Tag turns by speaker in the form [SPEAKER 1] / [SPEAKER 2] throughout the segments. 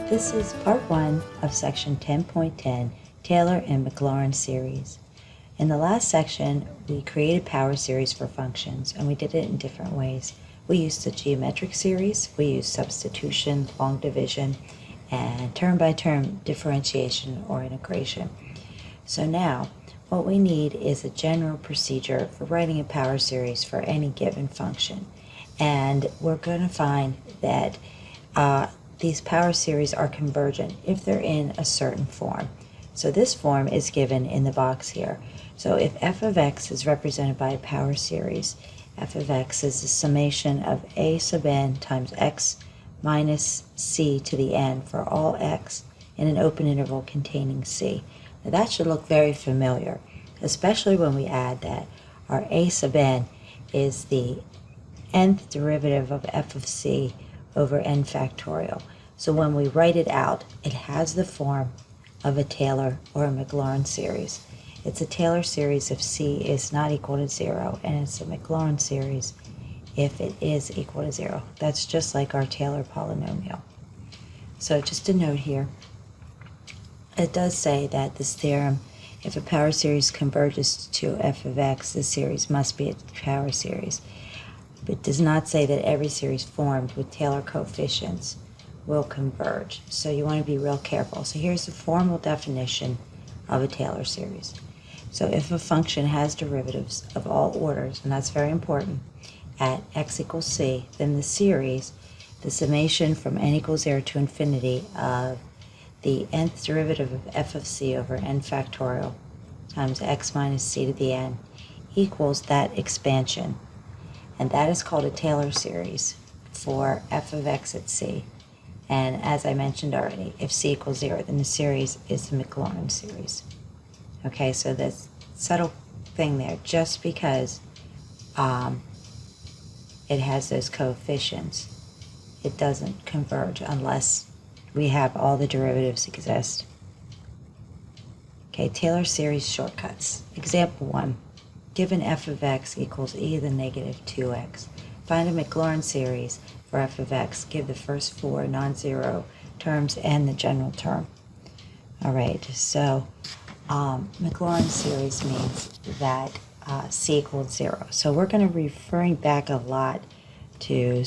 [SPEAKER 1] This is part 1 of section 10.10, Taylor and Maclaurin series. In the last section, we created power series for functions, and we did it in different ways. We used the geometric series, we used substitution, long division, and term-by-term differentiation or integration. So now, what we need is a general procedure for writing a power series for any given function. And we're going to find that these power series are convergent if they're in a certain form. So this form is given in the box here. So if f of x is represented by a power series, f of x is the summation of a sub n times x minus c to the n for all x in an open interval containing c. Now that should look very familiar, especially when we add that our a sub n is the nth derivative of f of c over n factorial. So when we write it out, it has the form of a Taylor or a Maclaurin series. It's a Taylor series if c is not equal to 0, and it's a Maclaurin series if it is equal to 0. That's just like our Taylor polynomial. So just a note here, it does say that this theorem, if a power series converges to f of x, the series must be a power series. It does not say that every series formed with Taylor coefficients will converge. So you want to be real careful. So here's the formal definition of a Taylor series. So if a function has derivatives of all orders, and that's very important, at x equals c, then the series, the summation from n equals 0 to infinity of the nth derivative of f of c over n factorial times x minus c to the n equals that expansion. And that is called a Taylor series for f of x at c. And as I mentioned already, if c equals 0, then the series is the Maclaurin series. Okay, so this subtle thing there, just because it has those coefficients, it doesn't converge unless we have all the derivatives exist. Okay, Taylor series shortcuts. Example 1. Given f of x equals e to the negative 2x, find a Maclaurin series for f of x. Give the first 4 non-zero terms and the general term. All right, so Maclaurin series means that c equals 0. So we're going to be referring back a lot to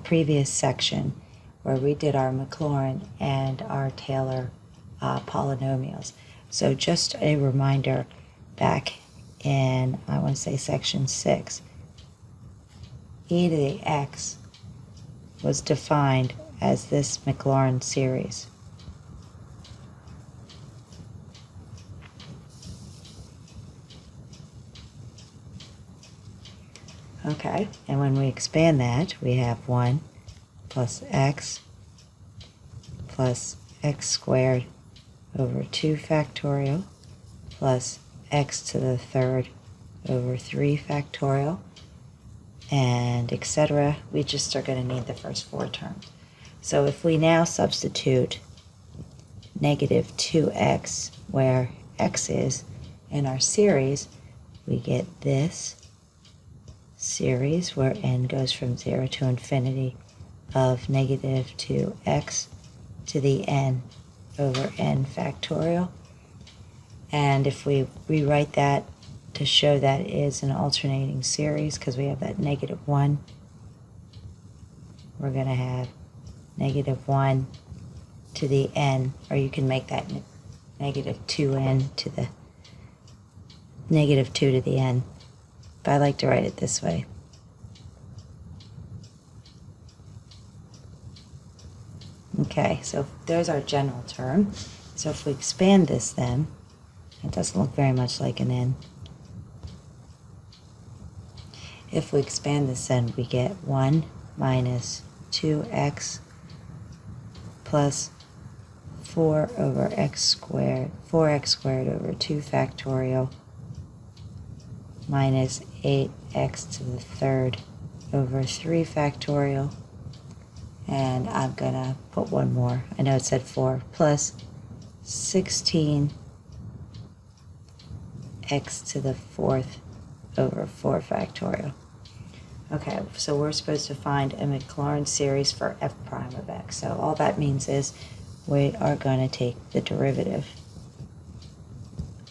[SPEAKER 1] previous section where we did our Maclaurin and our Taylor polynomials. So just a reminder, back in, I want to say, section 6, e to the x was defined as this Maclaurin series. Okay, and when we expand that, we have 1 plus x squared over 2 factorial plus x to the third over 3 factorial, and etc. We just are going to need the first 4 terms. So if we now substitute negative 2x where x is in our series, we get this series where n goes from 0 to infinity of negative 2x to the n over n factorial. And if we rewrite that to show that it is an alternating series, because we have that negative 1, we're going to have negative 1 to the n, or you can make that negative 2n to the negative 2 to the n. But I like to write it this way. Okay, so there's our general term. So if we expand this then, it doesn't look very much like an n. If we expand this then, we get 1 minus 2x plus 4 over x squared, 4x squared over 2 factorial minus 8x to the third over 3 factorial. And I'm going to put one more. I know it said 4, plus 16 x to the fourth over 4 factorial. Okay, so we're supposed to find a Maclaurin series for f prime of x. So all that means is we are going to take the derivative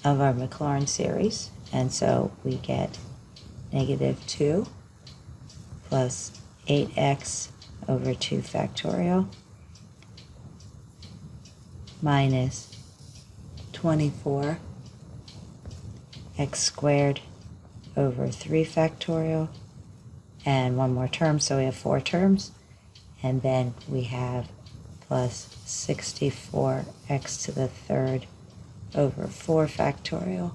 [SPEAKER 1] of our Maclaurin series, and so we get negative 2 plus 8x over 2 factorial minus 24 x squared over 3 factorial, and one more term, so we have 4 terms, and then we have plus 64x to the third over 4 factorial,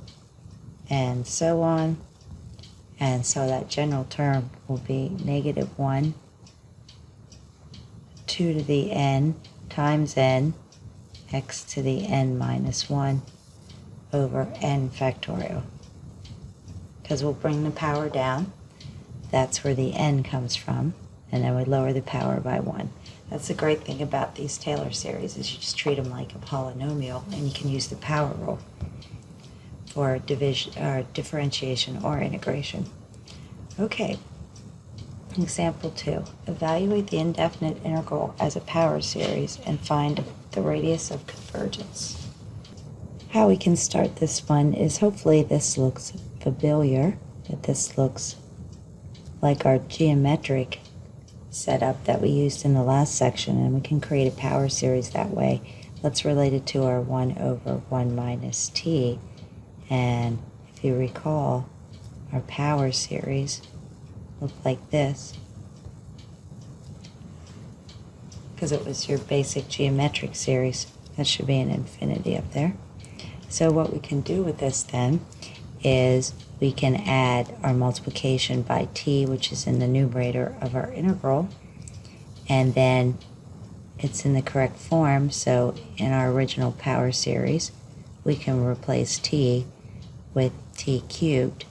[SPEAKER 1] and so on. And so that general term will be negative 1, 2 to the n times n, x to the n minus 1 over n factorial. Because we'll bring the power down, that's where the n comes from, and then we lower the power by 1. That's the great thing about these Taylor series, is you just treat them like a polynomial, and you can use the power rule for division or differentiation or integration. Okay, example 2. Evaluate the indefinite integral as a power series and find the radius of convergence. How we can start this one is, hopefully this looks familiar, that this looks like our geometric setup that we used in the last section, and we can create a power series that way. Let's relate it to our 1 over 1 minus t. And if you recall, our power series looked like this, because it was your basic geometric series. That should be an infinity up there. So what we can do with this then is we can add our multiplication by t, which is in the numerator of our integral, and then it's in the correct form. So in our original power series, we can replace t with t cubed,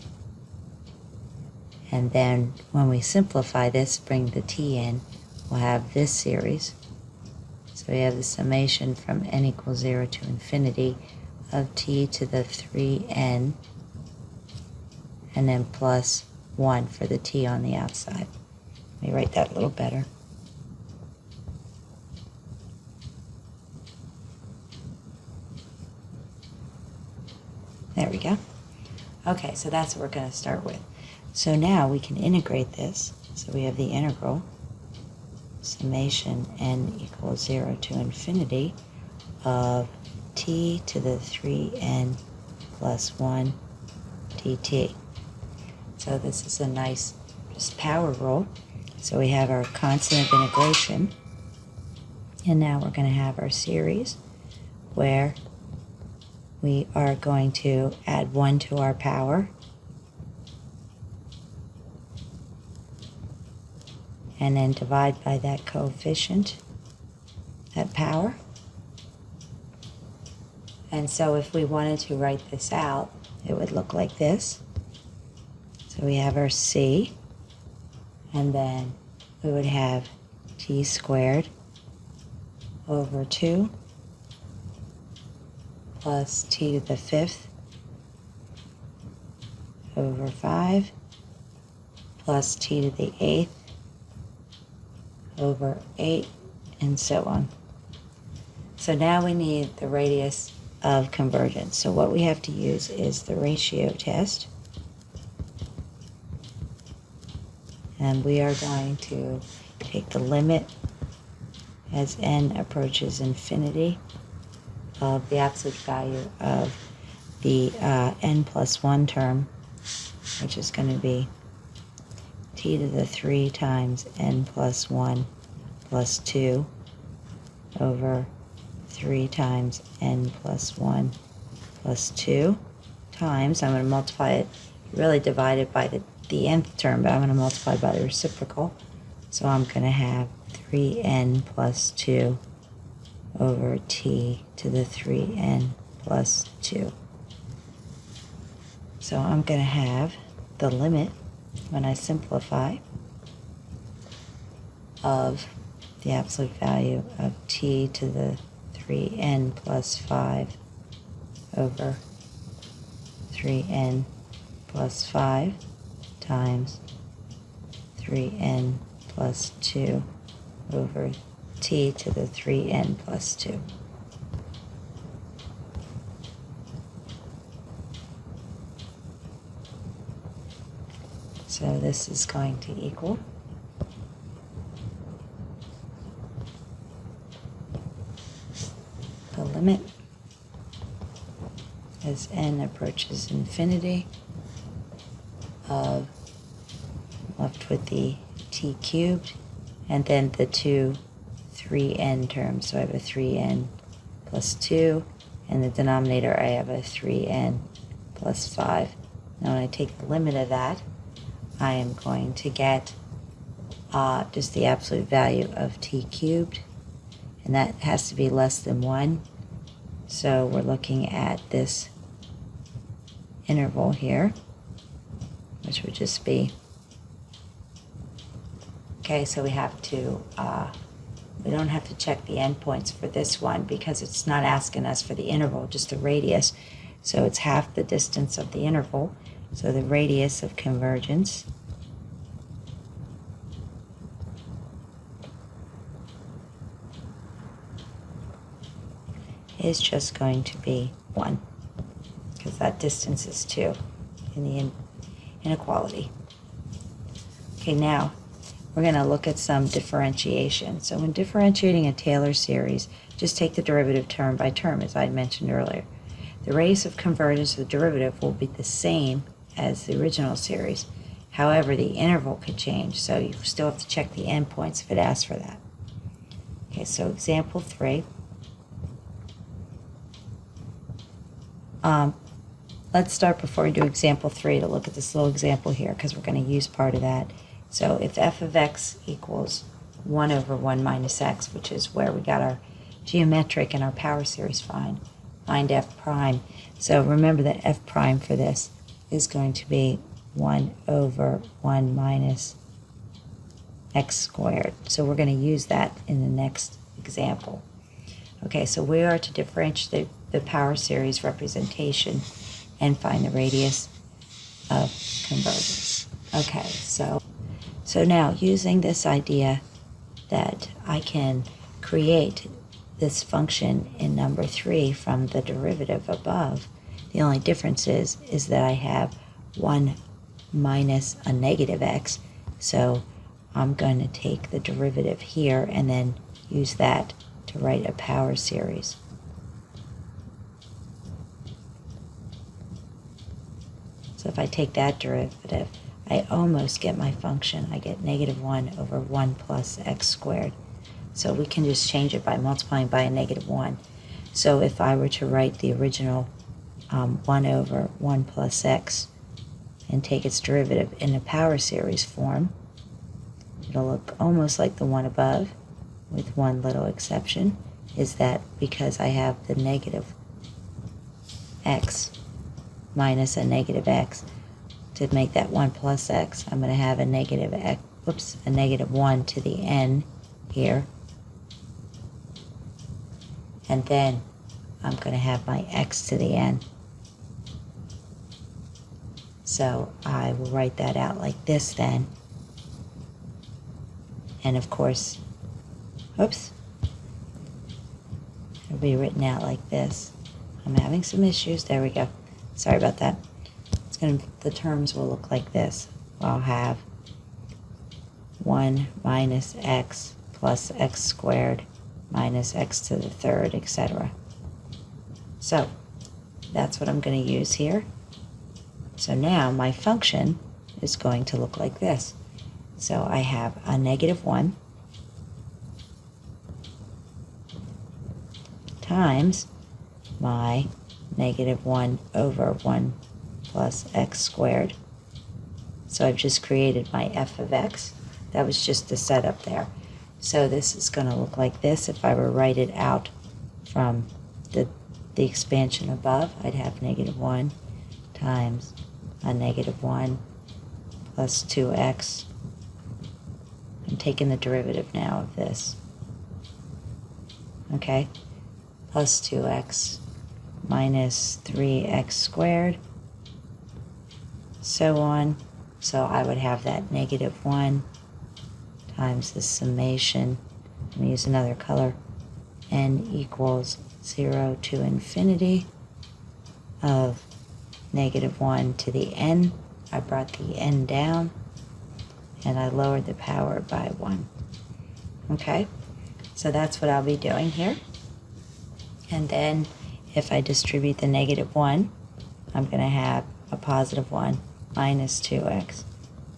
[SPEAKER 1] and then when we simplify this, bring the t in, we'll have this series. So we have the summation from n equals 0 to infinity of t to the 3n, and then plus 1 for the t on the outside. Let me write that a little better. There we go. Okay, so that's what we're going to start with. So now we can integrate this. So we have the integral summation n equals 0 to infinity of t to the 3n plus 1 dt. So this is a nice just power rule. So we have our constant of integration, and now we're going to have our series where we are going to add 1 to our power, and then divide by that coefficient, that power. And so if we wanted to write this out, it would look like this. So we have our c, and then we would have t squared over 2 plus t to the 5th over 5 plus t to the 8th over 8, and so on. So now we need the radius of convergence. So what we have to use is the ratio test. And we are going to take the limit as n approaches infinity of the absolute value of the n plus 1 term, which is going to be t to the 3 times n plus 1 plus 2 over 3 times n plus 1 plus 2 times, I'm going to multiply it, really divide it by the nth term, but I'm going to multiply by the reciprocal. So I'm going to have 3n plus 2 over t to the 3n plus 2. So I'm going to have the limit, when I simplify, of the absolute value of t to the 3n plus 5 over 3n plus 5 times 3n plus 2 over t to the 3n plus 2. So this is going to equal the limit as n approaches infinity of, left with the t cubed, and then the two 3n terms. So I have a 3n plus 2, and the denominator I have a 3n plus 5. Now when I take the limit of that, I am going to get just the absolute value of t cubed, and that has to be less than 1. So we're looking at this interval here, which would just be, okay, so we have to, we don't have to check the endpoints for this one because it's not asking us for the interval, just the radius. So it's half the distance of the interval. So the radius of convergence is just going to be 1, because that distance is 2 in the inequality. Okay, now we're going to look at some differentiation. So when differentiating a Taylor series, just take the derivative term by term, as I mentioned earlier. The radius of convergence of the derivative will be the same as the original series. However, the interval could change, so you still have to check the endpoints if it asks for that. Okay, so example 3. Let's start before we do example 3 to look at this little example here, because we're going to use part of that. So if f of x equals 1 over 1 minus x, which is where we got our geometric and our power series find f prime. So remember that f prime for this is going to be 1 over 1 minus x squared. So we're going to use that in the next example. Okay, so we are to differentiate the power series representation and find the radius of convergence. Okay, so now using this idea that I can create this function in number 3 from the derivative above, the only difference is that I have 1 minus a negative x, so I'm going to take the derivative here and then use that to write a power series. So if I take that derivative, I almost get my function. I get negative 1 over 1 plus x squared. So we can just change it by multiplying by a negative 1. So if I were to write the original 1 over 1 plus x and take its derivative in a power series form, it'll look almost like the one above, with one little exception, is that because I have the negative x minus a negative x, to make that 1 plus x, I'm going to have a negative x, a negative 1 to the n here. And then I'm going to have my x to the n. So I will write that out like this then. And of course, oops, it'll be written out like this. I'm having some issues. There we go. Sorry about that. The terms will look like this. I'll have 1 minus x plus x squared minus x to the third, etc. So that's what I'm going to use here. So now my function is going to look like this. So I have a negative 1 times my negative 1 over 1 plus x squared. So I've just created my f of x. That was just the setup there. So this is going to look like this. If I were to write it out from the expansion above, I'd have negative 1 times a negative 1 plus 2x. I'm taking the derivative now of this. Okay, plus 2x minus 3x squared, so on. So I would have that negative 1 times the summation, let me use another color, n equals 0 to infinity of negative 1 to the n. I brought the n down, and I lowered the power by 1. Okay, so that's what I'll be doing here. And then if I distribute the negative 1, I'm going to have a positive 1 minus 2x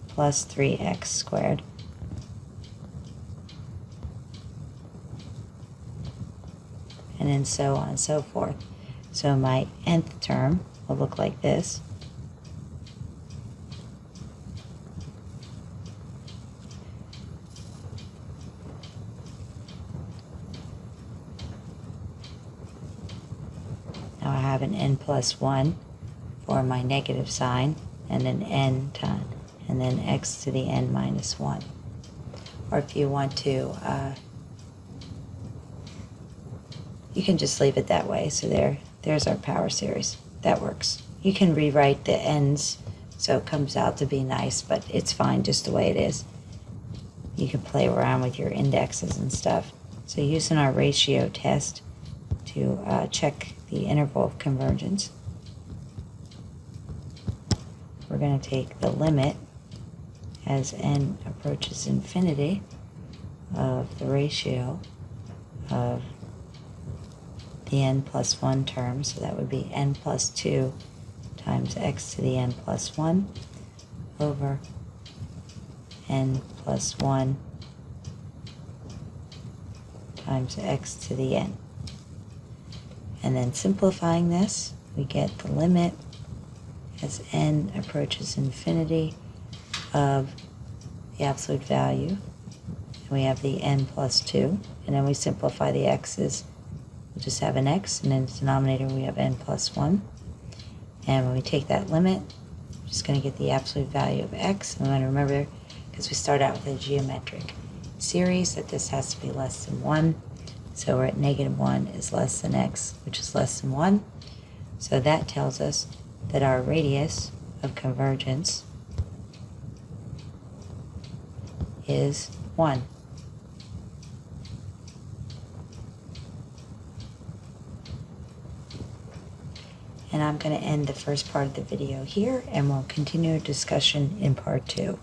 [SPEAKER 1] plus 3x squared. And then so on and so forth. So my nth term will look like this. Now I have an n plus 1 for my negative sign, and then n times, and then x to the n minus 1. Or if you want to, you can just leave it that way. So there's our power series. That works. You can rewrite the n's so it comes out to be nice, but it's fine just the way it is. You can play around with your indexes and stuff. So using our ratio test to check the interval of convergence, we're going to take the limit as n approaches infinity of the ratio of the n plus 1 term, so that would be n plus 2 times x to the n plus 1 over n plus 1 times x to the n. And then simplifying this, we get the limit as n approaches infinity of the absolute value. And we have the n plus 2, and then we simplify the x's. We'll just have an x, and in the denominator we have n plus 1. And when we take that limit, we're just going to get the absolute value of x. And we want to remember, because we start out with a geometric series, that this has to be less than 1. So we're at negative 1 is less than x, which is less than 1. So that tells us that our radius of convergence is 1. And I'm going to end the first part of the video here, and we'll continue discussion in part 2.